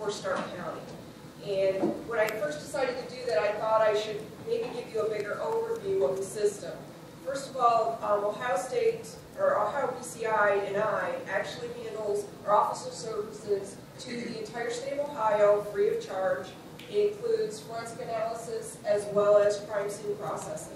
for Stark County. And when I first decided to do that, I thought I should maybe give you a bigger overview of the system. First of all, Ohio State, or Ohio BCI and I actually handles our officer services to the entire state of Ohio free of charge. It includes forensic analysis as well as crime scene processing.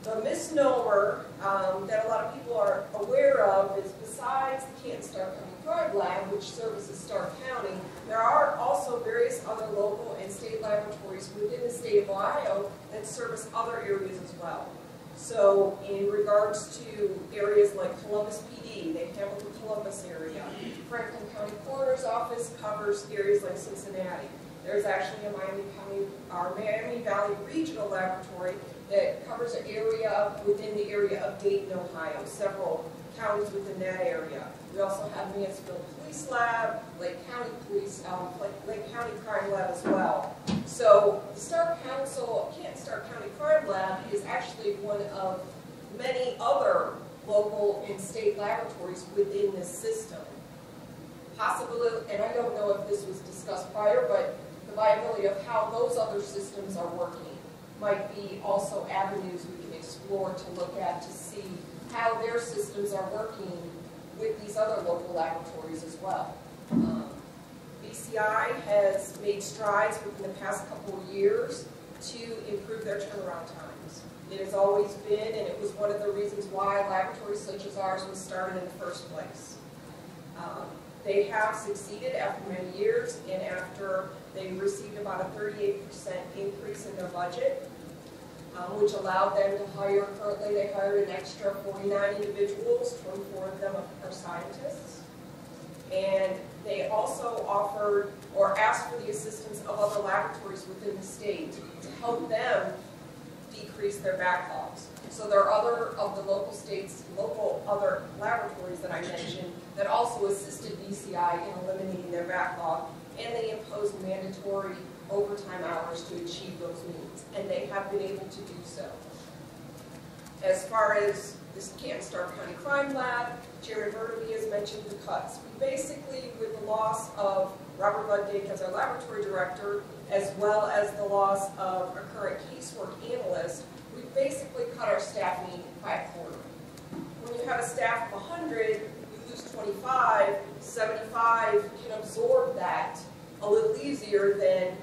The misnomer that a lot of people are aware of is besides the Canton Stark County Crime Lab, which services Stark County, there are also various other local and state laboratories within the state of Ohio that service other areas as well. So in regards to areas like Columbus PD, they handle the Columbus area. Franklin County Coroner's Office covers areas like Cincinnati. There's actually a Miami Valley Regional Laboratory that covers an area within the area of Dayton, Ohio, several counties within that area. We also have Mansfield Police Lab, Lake County Police, Lake County Crime Lab as well. So the Canton Stark County Crime Lab is actually one of many other local and state laboratories within this system. Possibly, and I don't know if this was discussed prior, but the viability of how those other systems are working might be also avenues we can explore to look at to see how their systems are working with these other local laboratories as well. BCI has made strides within the past couple of years to improve their turnaround times. It has always been, and it was one of the reasons why laboratories such as ours was started in the first place. They have succeeded after many years, and after they received about a 38% increase in their budget, which allowed them to hire, currently they hired an extra 49 individuals, 24 of them are scientists. And they also offered or asked for the assistance of other laboratories within the state to help them decrease their backlogs. So there are other of the local states, other laboratories that I mentioned that also assisted BCI in eliminating their backlog, and they imposed mandatory overtime hours to achieve those needs, and they have been able to do so. As far as this Canton Stark County Crime Lab, Chairman Burnaby has mentioned the cuts. We basically, with the loss of Robert Ludwig as our laboratory director, as well as the loss of a current casework analyst, we basically cut our staffing by a quarter. When you have a staff of 100, you lose 25, 75 can absorb that a little easier than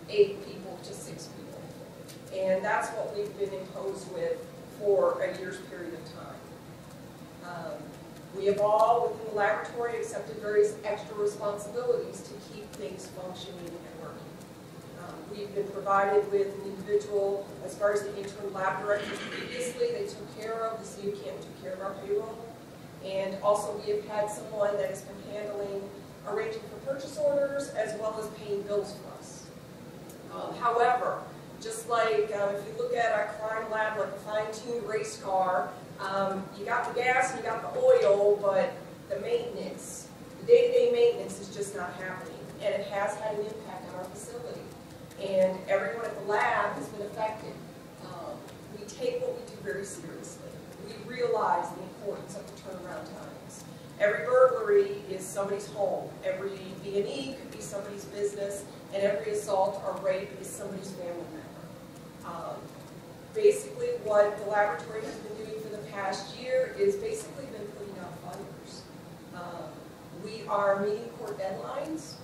8 people to 6 people. And that's what we've been imposed with for a year's period of time. We have all, within the laboratory, accepted various extra responsibilities to keep things functioning and working. We've been provided with an individual, as far as the interim lab directors previously, they took care of, the city of Canton took care of our payroll. And also we have had someone that has been handling, arranging for purchase orders, as well as paying bills for us. However, just like if you look at our crime lab like a fine-tuned race car, you got the gas and you got the oil, but the maintenance, the day-to-day maintenance is just not happening. And it has had an impact on our facility. And everyone at the lab has been affected. We take what we do very seriously. We realize the importance of the turnaround times. Every burglary is somebody's home. Every B&E could be somebody's business. And every assault or rape is somebody's family member. Basically, what the laboratory has been doing for the past year is basically been putting out fires. We are meeting court deadlines.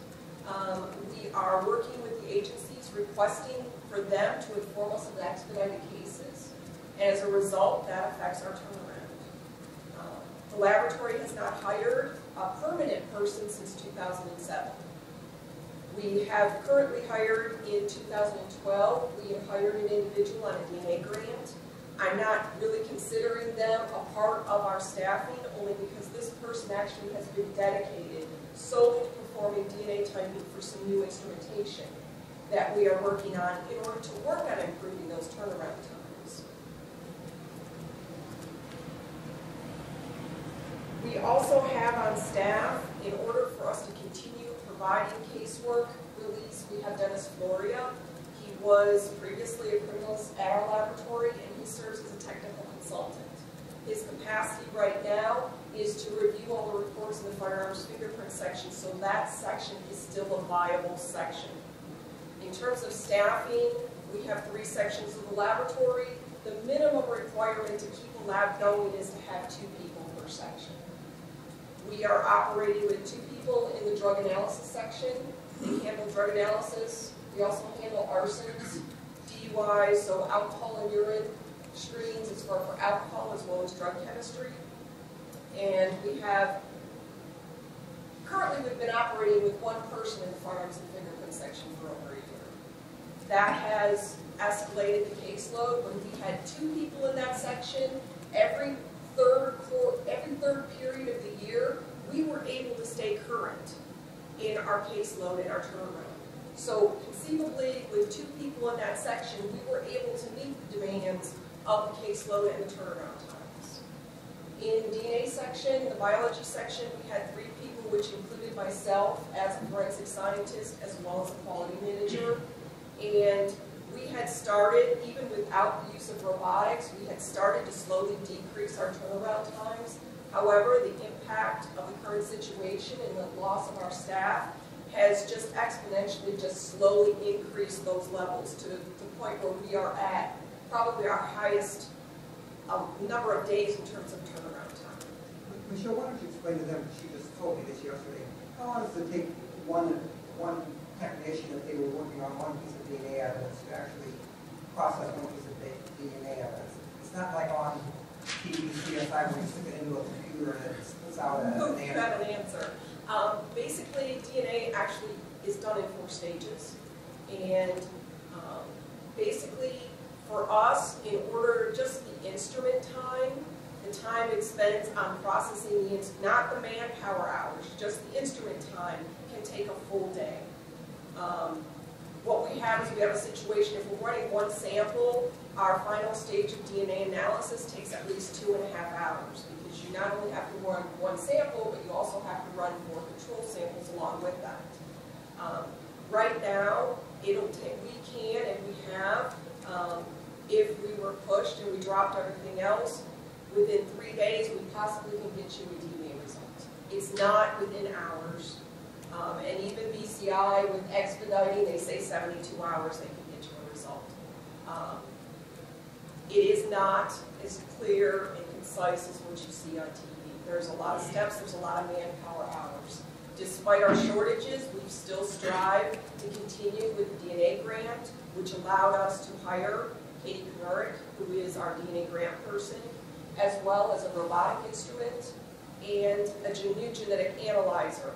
We are working with the agencies, requesting for them to inform us of the expedited cases. And as a result, that affects our turnaround. The laboratory has not hired a permanent person since 2007. We have currently hired in 2012, we have hired an individual on a DNA grant. I'm not really considering them a part of our staffing, only because this person actually has been dedicated solely to performing DNA typing for some new instrumentation that we are working on in order to work on improving those turnaround times. We also have on staff, in order for us to continue providing casework release, we have Dennis Floria. He was previously a criminalist at our laboratory, and he serves as a technical consultant. His capacity right now is to review all the reports in the firearms fingerprint section, so that section is still a viable section. In terms of staffing, we have 3 sections of the laboratory. The minimum requirement to keep a lab going is to have 2 people per section. We are operating with 2 people in the drug analysis section. They handle drug analysis. We also handle arsons, DUIs, so alcohol and urine screens as far for alcohol as well as drug chemistry. And we have, currently we've been operating with 1 person in the firearms and fingerprint section for over a year. That has escalated the caseload. When we had 2 people in that section, every third period of the year, we were able to stay current in our caseload and our turnaround. So conceivably, with 2 people in that section, we were able to meet the demands of the caseload and the turnaround times. In DNA section, the biology section, we had 3 people, which included myself as a forensic scientist as well as a quality manager. And we had started, even without the use of robotics, we had started to slowly decrease our turnaround times. However, the impact of the current situation and the loss of our staff has just exponentially just slowly increased those levels to the point where we are at probably our highest number of days in terms of turnaround time. Michele, why don't you explain to them, she just told me this yesterday, how long does it take one technician, if they were working on one piece of DNA evidence, to actually process one piece of DNA evidence? It's not like on TV, CSI, where you stick it into a computer and it spits out an answer. You got an answer. Basically, DNA actually is done in 4 stages. And basically, for us, in order just the instrument time, the time it spends on processing the, not the manpower hours, just the instrument time can take a full day. What we have is we have a situation, if we're running 1 sample, our final stage of DNA analysis takes at least 2.5 hours, because you not only have to run 1 sample, but you also have to run 4 control samples along with that. Right now, it'll take, we can and we have, if we were pushed and we dropped everything else, within 3 days we possibly can get you a DNA result. It's not within hours. And even BCI, with expediting, they say 72 hours they can get you a result. It is not as clear and concise as what you see on TV. There's a lot of steps, there's a lot of manpower hours. Despite our shortages, we've still strived to continue with the DNA grant, which allowed us to hire Katie Knurrick, who is our DNA grant person, as well as a robotic instrument and a new genetic analyzer.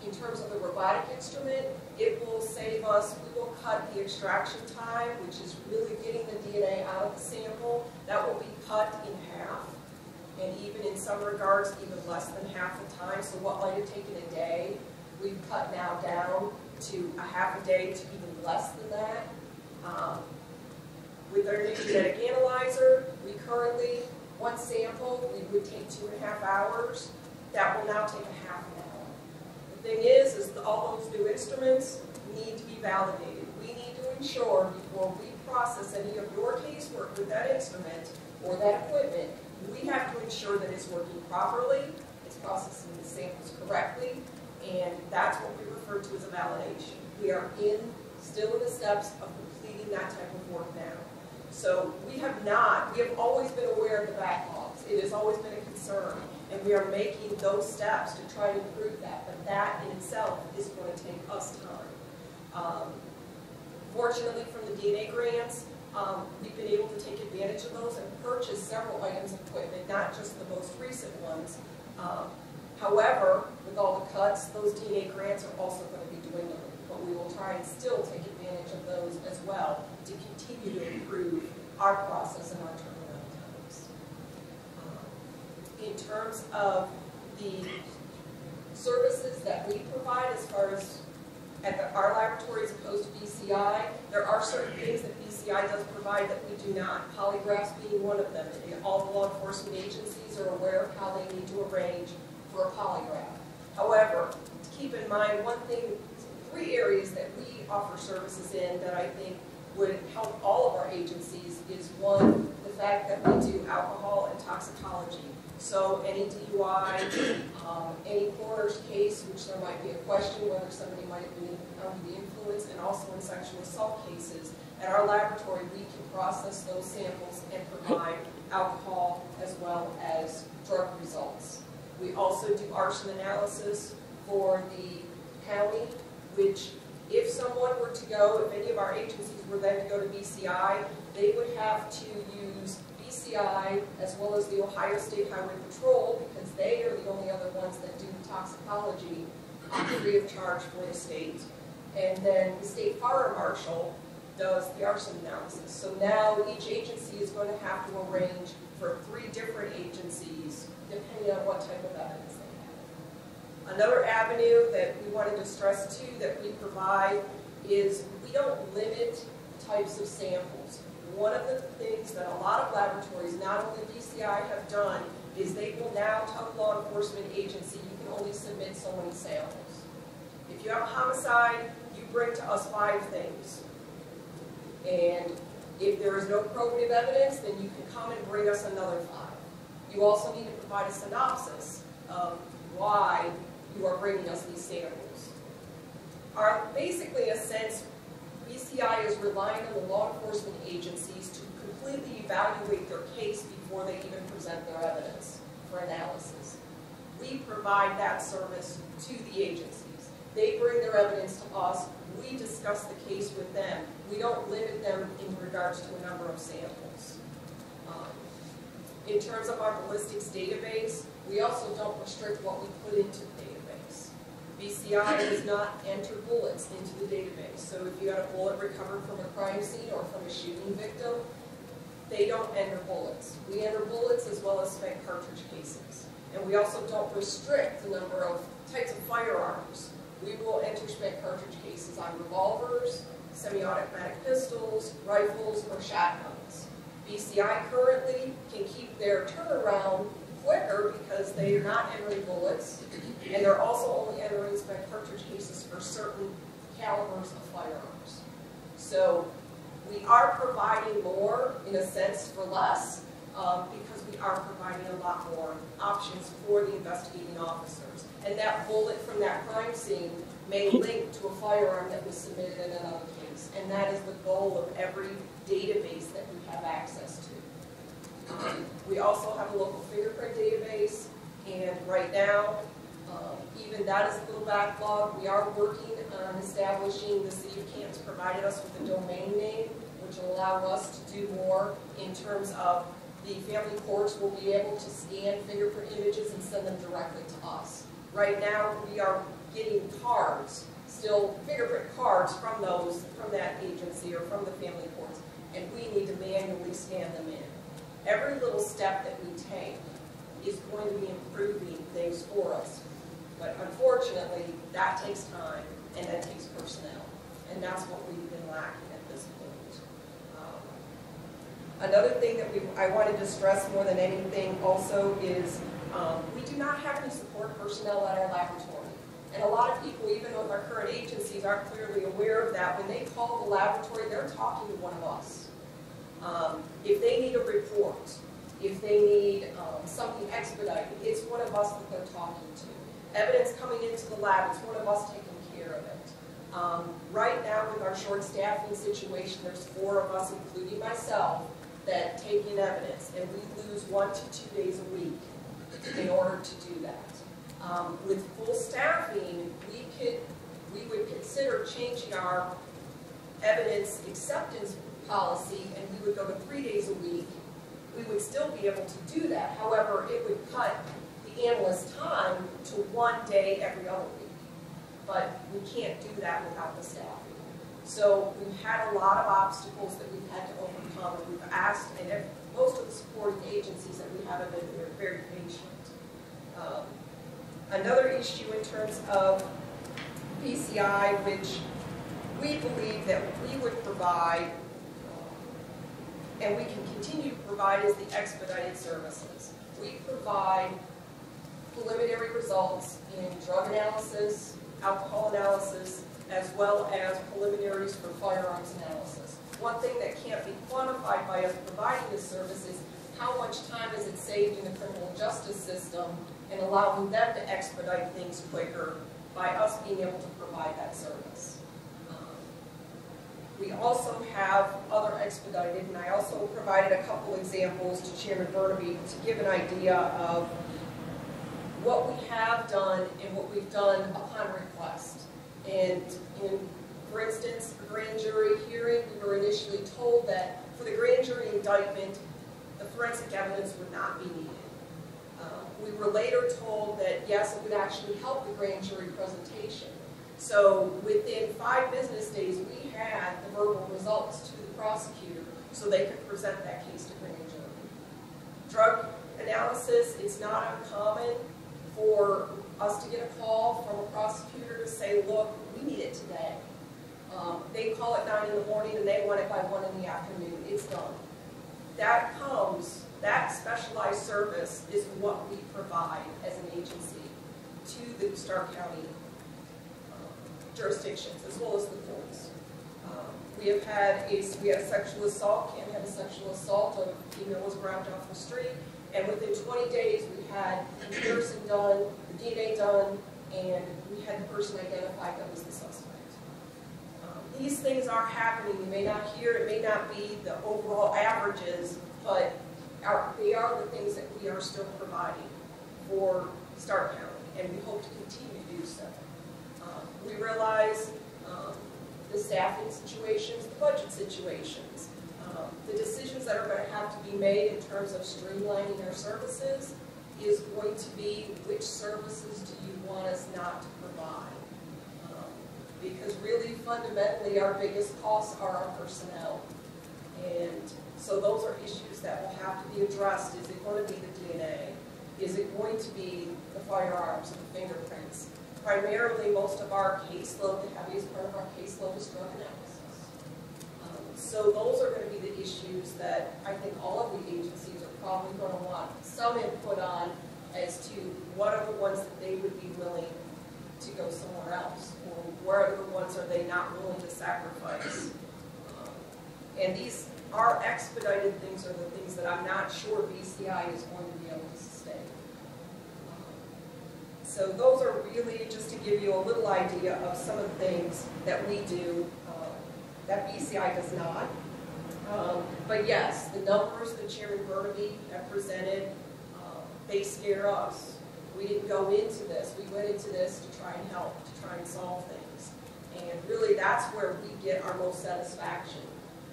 In terms of the robotic instrument, it will save us, we will cut the extraction time, which is really getting the DNA out of the sample. That will be cut in half, and even in some regards, even less than half the time. So what might have taken a day, we've cut now down to a half a day to even less than that. With our new genetic analyzer, we currently, 1 sample, we would take 2.5 hours. That will now take a half an hour. The thing is all those new instruments need to be validated. We need to ensure before we process any of your casework with that instrument or that equipment, we have to ensure that it's working properly, it's processing the samples correctly, and that's what we refer to as a validation. We are still in the steps of completing that type of work now. So we have always been aware of the backlogs. It has always been a concern. And we are making those steps to try to improve that, but that in itself is going to take us time. Fortunately, from the DNA grants, we've been able to take advantage of those and purchase several items of equipment, not just the most recent ones. However, with all the cuts, those DNA grants are also going to be dwindling, but we will try and still take advantage of those as well to continue to improve our process and our turnaround times. In terms of the services that we provide as far as our laboratory as opposed to BCI, there are certain things that BCI does provide that we do not, polygraphs being one of them. And all the law enforcement agencies are aware of how they need to arrange for a polygraph. However, keep in mind 3 areas that we offer services in that I think would help all of our agencies is 1, the fact that we do alcohol and toxicology. So any DUI, any coroner's case, which there might be a question whether somebody might have been under the influence, and also in sexual assault cases, at our laboratory we can process those samples and provide alcohol as well as drug results. We also do arson analysis for the county, which if someone were to go, if any of our agencies were then to go to BCI, they would have to use BCI as well as the Ohio State Highway Patrol, because they are the only other ones that do toxicology free of charge for the state. And then the state fire marshal does the arson analysis. So now each agency is going to have to arrange for 3 different agencies depending on what type of evidence they have. Another avenue that we wanted to stress too that we provide is we don't limit types of samples. One of the things that a lot of laboratories, not only BCI, have done is they will now tell the law enforcement agency you can only submit so many samples. If you have a homicide, you bring to us 5 things. And if there is no probative evidence, then you can come and bring us another 5. You also need to provide a synopsis of why you are bringing us these samples. Basically, in a sense, BCI is relying on the law enforcement agencies to completely evaluate their case before they even present their evidence for analysis. We provide that service to the agencies. They bring their evidence to us. We discuss the case with them. We don't limit them in regards to a number of samples. In terms of our ballistics database, we also don't restrict what we put into the database. BCI does not enter bullets into the database. So if you had a bullet recovered from a crime scene or from a shooting victim, they don't enter bullets. We enter bullets as well as spent cartridge cases. And we also don't restrict the number of types of firearms. We will enter spent cartridge cases on revolvers, semi-automatic pistols, rifles, or shotguns. BCI currently can keep their turnaround quicker because they are not entering bullets, and they're also only entering spent cartridge cases for certain calibers of firearms. So we are providing more, in a sense, for less, because we are providing a lot more options for the investigating officers. And that bullet from that crime scene may link to a firearm that was submitted in another case. And that is the goal of every database that we have access to. We also have a local fingerprint database, and right now, even that is a little backlog. We are working on establishing, the City of Canton's provided us with a domain name, which will allow us to do more in terms of the family courts will be able to scan fingerprint images and send them directly to us. Right now, we are getting cards, still fingerprint cards from that agency or from the family courts, and we need to manually scan them in. Every little step that we take is going to be improving things for us. But unfortunately, that takes time and that takes personnel. And that's what we've been lacking at this point. Another thing that I wanted to stress more than anything also is we do not have any support personnel at our laboratory. And a lot of people, even with our current agencies, aren't clearly aware of that. When they call the laboratory, they're talking to one of us. If they need a report, if they need something expedited, it's one of us that they're talking to. Evidence coming into the lab, it's one of us taking care of it. Right now, with our short staffing situation, there's 4 of us, including myself, that take in evidence, and we lose 1 to 2 days a week in order to do that. With full staffing, we would consider changing our evidence acceptance policy, and we would go to 3 days a week. We would still be able to do that. However, it would cut the analyst's time to 1 day every other week. But we can't do that without the staffing. So we've had a lot of obstacles that we've had to overcome, and we've asked, and most of the supporting agencies that we have have been very patient. Another issue in terms of BCI, which we believe that we would provide, and we can continue to provide, is the expedited services. We provide preliminary results in drug analysis, alcohol analysis, as well as preliminaries for firearms analysis. One thing that can't be quantified by us providing this service is how much time is it saved in the criminal justice system and allowing them to expedite things quicker by us being able to provide that service. We also have other expedited, and I also provided a couple examples to Chairman Burnaby to give an idea of what we have done and what we've done upon request. And for instance, a grand jury hearing, we were initially told that for the grand jury indictment, the forensic evidence would not be needed. We were later told that yes, it would actually help the grand jury presentation. So within 5 business days, we had the verbal results to the prosecutor so they could present that case to grand jury. Drug analysis, it's not uncommon for us to get a call from a prosecutor to say, look, we need it today. They call at 9 in the morning and they want it by 1 in the afternoon. It's done. That specialized service is what we provide as an agency to the Stark County jurisdictions as well as the courts. We had a sexual assault. Canton had a sexual assault. A female was grabbed off the street, and within 20 days we had the comparison done, the DNA done, and we had the person identified that was the suspect. These things are happening. You may not hear, it may not be the overall averages, but they are the things that we are still providing for Stark County, and we hope to continue to do so. We realize the staffing situations, the budget situations, the decisions that are going to have to be made in terms of streamlining our services is going to be which services do you want us not to provide. Because really, fundamentally, our biggest costs are our personnel. And so those are issues that will have to be addressed. Is it going to be the DNA? Is it going to be the firearms and the fingerprints? Primarily, most of our caseload, the heaviest part of our caseload is drug analysis. So those are going to be the issues that I think all of the agencies are probably going to want some input on as to what are the ones that they would be willing to go somewhere else, or where are the ones are they not willing to sacrifice. And these are expedited things are the things that I'm not sure BCI is going to be able to sustain. So those are really just to give you a little idea of some of the things that we do that BCI does not. But yes, the numbers that Chairman Burnaby have presented, they scare us. We didn't go into this. We went into this to try and help, to try and solve things. And really that's where we get our most satisfaction,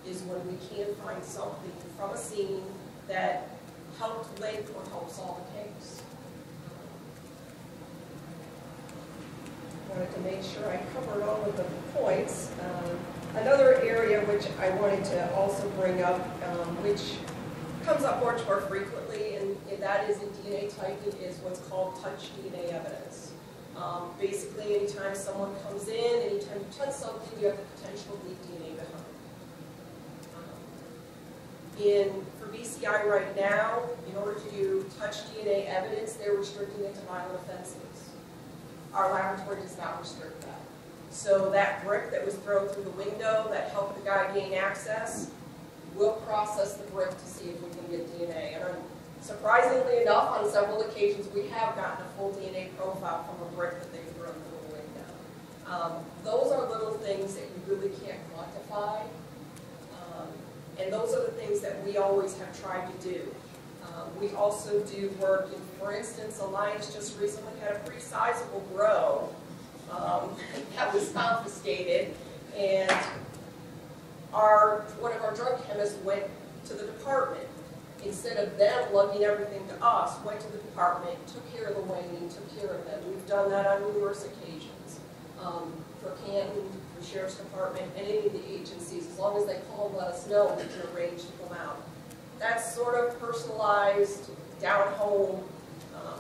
is when we can find something from a scene that helped link or helped solve a case. Wanted to make sure I covered all of the points. Another area which I wanted to also bring up, which comes up much more frequently, and that is in DNA typing, is what's called touch DNA evidence. Basically, anytime someone comes in, anytime you touch something, you have the potential to leave DNA behind. For BCI right now, in order to do touch DNA evidence, they're restricting it to violent offenses. Our laboratory does not restrict that. So that brick that was thrown through the window that helped the guy gain access, we'll process the brick to see if we can get DNA. And surprisingly enough, on several occasions, we have gotten a full DNA profile from a brick that they've thrown through the window. Those are little things that you really can't quantify. And those are the things that we always have tried to do. We also do work in, for instance, Alliance just recently had a pretty sizable grow that was confiscated, and one of our drug chemists went to the department. Instead of them lugging everything to us, went to the department, took care of the weighing, took care of them. We've done that on numerous occasions. For Canton, for Sheriff's Department, and any of the agencies, as long as they call and let us know, we can arrange to come out. That's sort of personalized, down home,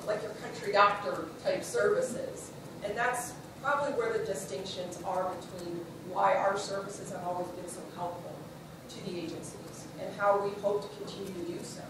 like your country doctor type services. And that's probably where the distinctions are between why our services have always been so helpful to the agencies and how we hope to continue to do so.